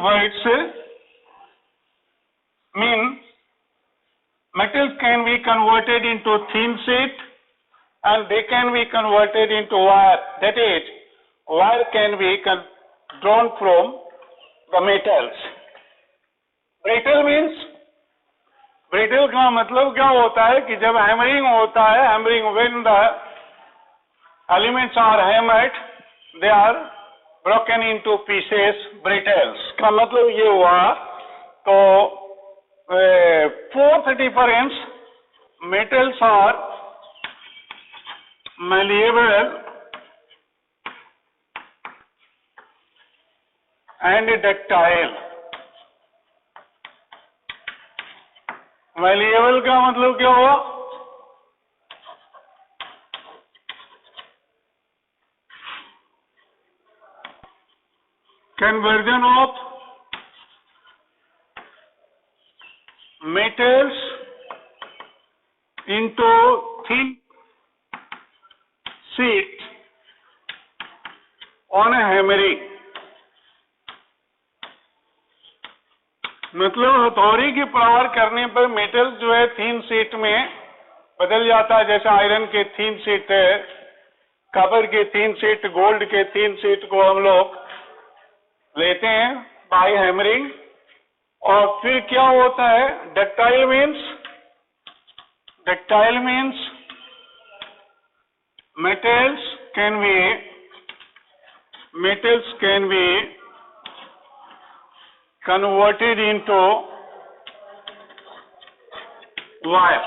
words mean metals can be converted into thin sheet and they can be converted into wire. That is, wire can be drawn from the metals. Brittle means, brittle का मतलब क्या होता है कि जब hammering होता है, hammering when the elements are hammered, they are broken into pieces, brittles. का मतलब ये हुआ तो fourth difference, metals are malleable and ductile. malleable का मतलब क्या हुआ? Conversion of metals into thin sheet on a hammering. मतलब हथौड़ी की प्रहार करने पर मेटल जो है थीन शीट में बदल जाता है, जैसे आयरन के थीन शीट है, कॉपर के थीन शीट, गोल्ड के थीन शीट को हम लोग लेते हैं बाय हैमरिंग। और फिर क्या होता है? Ductile means metals can be converted into wire.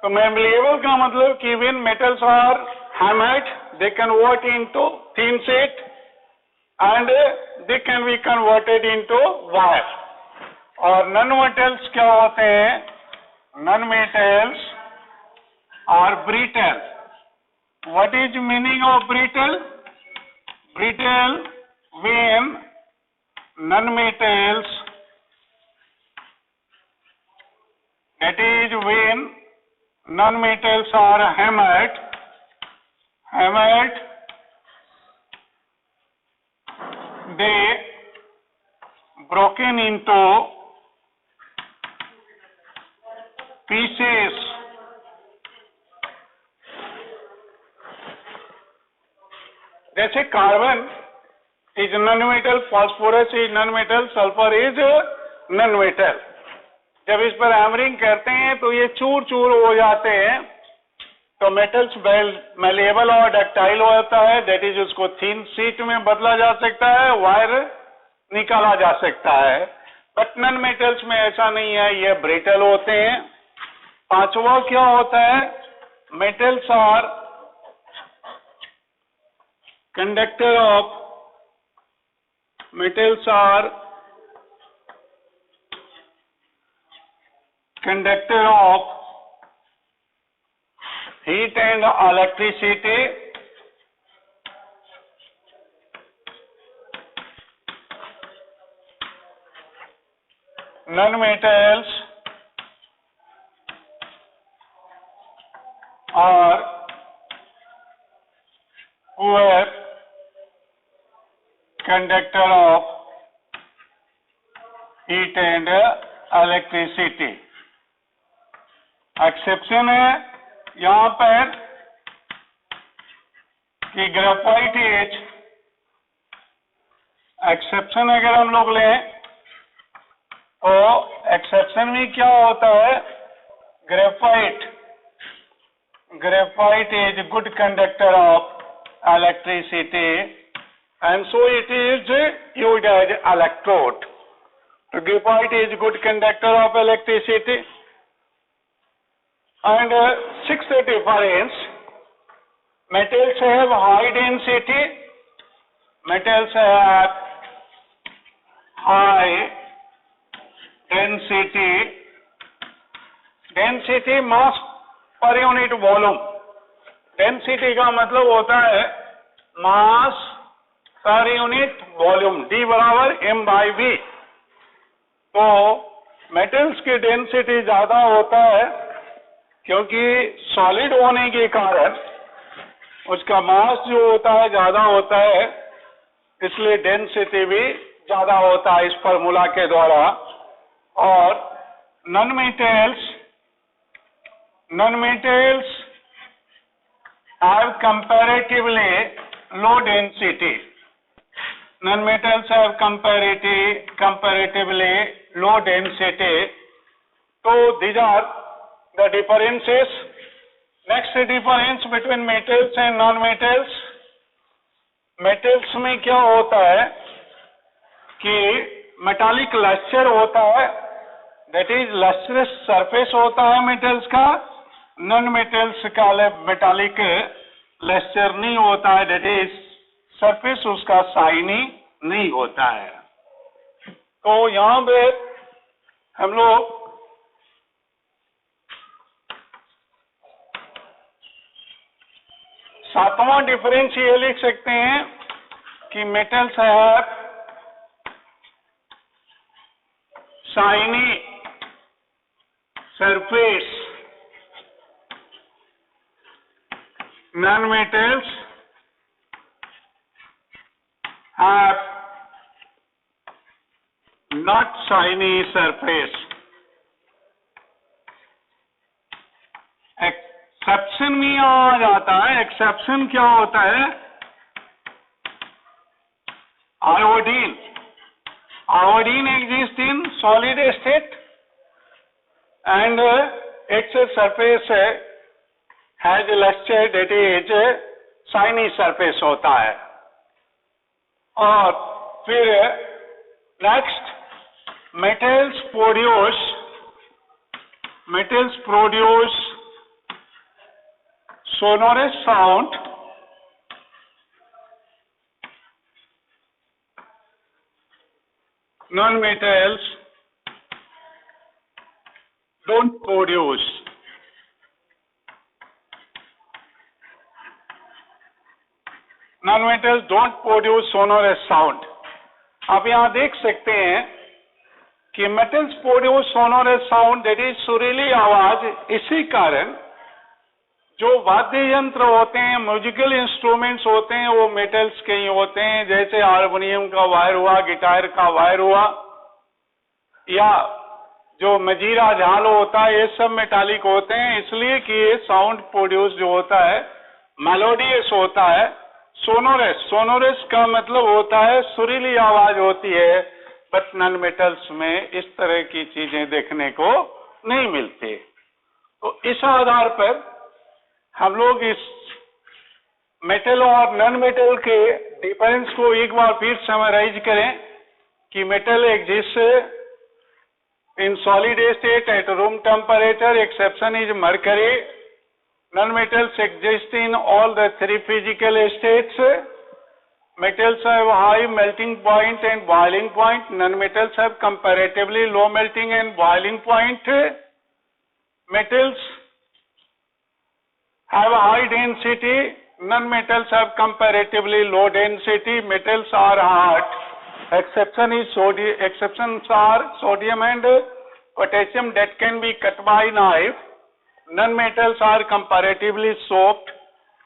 तो malleable का मतलब कि when metals are hammered, they convert into thin sheet and they can be converted into wire. और नन मेटल्स क्या होते हैं? Non metals are brittle. What is meaning of brittle? Brittle when non-metals, that is when non-metals are hammered, they broken into pieces. जैसे carbon is non metal, phosphorus is non metal, sulphur is non metal. जब इस पर hammering करते हैं तो ये चूर चूर हो जाते हैं, तो मेटल्स मेलेबल और डक्टाइल होता है. दैट इज उसको थिन शीट में बदला जा सकता है, वायर निकाला जा सकता है. बट नॉन मेटल्स में ऐसा नहीं है, ये ब्रिटल होते हैं. पांचवा क्या होता है? Metals are conductor of heat and electricity. Non-metals are poor conductor of heat and electricity. Exception है यहां पर कि ग्रेफाइट इज, एक्सेप्शन अगर हम लोग लें तो एक्सेप्शन में क्या होता है? Graphite is good conductor of electricity and so it is used as electrode. So graphite is good conductor of electricity. And sixth difference, metals have high density. Metals have high density. Density mass per unit volume. Density का मतलब होता है मास per unit volume, D बराबर m/v. तो metals की density ज्यादा होता है क्योंकि सॉलिड होने के कारण उसका मास जो होता है ज्यादा होता है, इसलिए डेंसिटी भी ज्यादा होता है इस फॉर्मूला के द्वारा। और non metals have comparatively low density. Non metals have comparatively low density. So these are the differences. Next difference between metals and non-metals. Metals में क्या होता है कि मेटालिक लस्टर होता है, दैट इज लस्टरस सरफेस होता है मेटल्स का। नॉन मेटल्स का मेटालिक लस्टर नहीं होता है, दैट इज सरफेस उसका शाइनी नहीं होता है। तो यहां पे हम लोग सातवां डिफरेंस ये लिख सकते हैं कि metals have shiny surface, non metals have not shiny surface. Exception में आ जाता है। एक्सेप्शन क्या होता है? Iodine. Iodine exist in solid state and its surface has lustre, that is shiny surface होता है। और फिर next, metals produce sonorous sound non-metals don't produce। non-metals don't produce sonorous sound। आप यहां देख सकते हैं कि metals produce sonorous sound, that is सुरीली आवाज। इसी कारण जो वाद्य यंत्र होते हैं, म्यूजिकल इंस्ट्रूमेंट्स होते हैं, वो मेटल्स के ही होते हैं, जैसे हारमोनियम का वायर हुआ, गिटार का वायर हुआ, या जो मजीरा झाल होता है, ये सब मेटालिक होते हैं। इसलिए कि ये साउंड प्रोड्यूस जो होता है मेलोडियस होता है। सोनोरस का मतलब होता है सुरीली आवाज होती है, बट नॉन मेटल्स में इस तरह की चीजें देखने को नहीं मिलती। तो इस आधार पर हम लोग इस मेटल और नॉन मेटल के डिफरेंस को एक बार फिर समराइज करें कि metal exist in solid state at room temperature, exception is mercury. Non metals exist in all the three physical states. Metals have high melting point and boiling point. Non-metals have comparatively low melting and boiling point. Metals have high density. Non-metals have comparatively low density. Metals are hard. Exceptions are sodium and potassium that can be cut by knife. Non-metals are comparatively soft.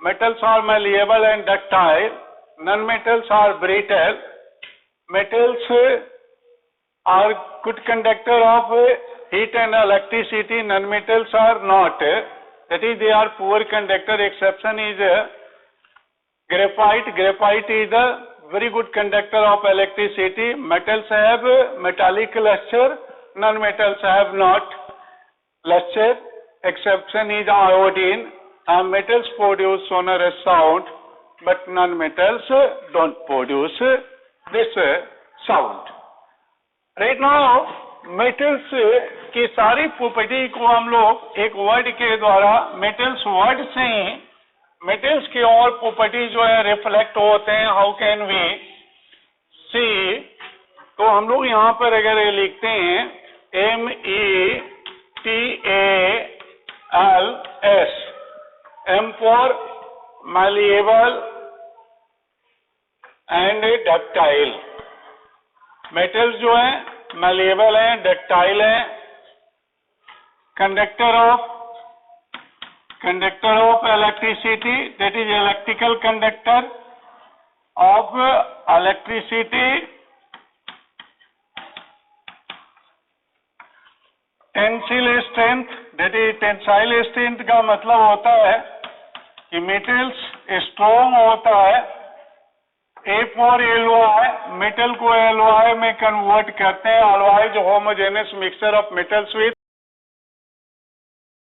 Metals are malleable and ductile. Non-metals are brittle. Metals are good conductor of heat and electricity. Non-metals are not. That is, they are poor conductor. Exception is graphite. Graphite is a very good conductor of electricity. Metals have metallic luster. Non-metals have not luster. Exception is iodine. Metals produce sonorous sound, but non-metals don't produce this sound. Right now, metals की सारी property को हम लोग एक word के द्वारा, metals word से ही metals की और प्रॉपर्टी जो है रिफ्लेक्ट होते हैं। हाउ कैन वी सी? तो हम लोग यहाँ पर अगर ये लिखते हैं METALS, M for malleable and ductile। Metals जो है malleable है, ductile है, conductor of conductor of electricity, that is electrical conductor of electricity, tensile strength, that is tensile strength का मतलब होता है कि मेटल्स स्ट्रॉन्ग होता है, A for alloy, मेटल को alloy में कन्वर्ट करते हैं, alloy जो homogeneous mixture of metals with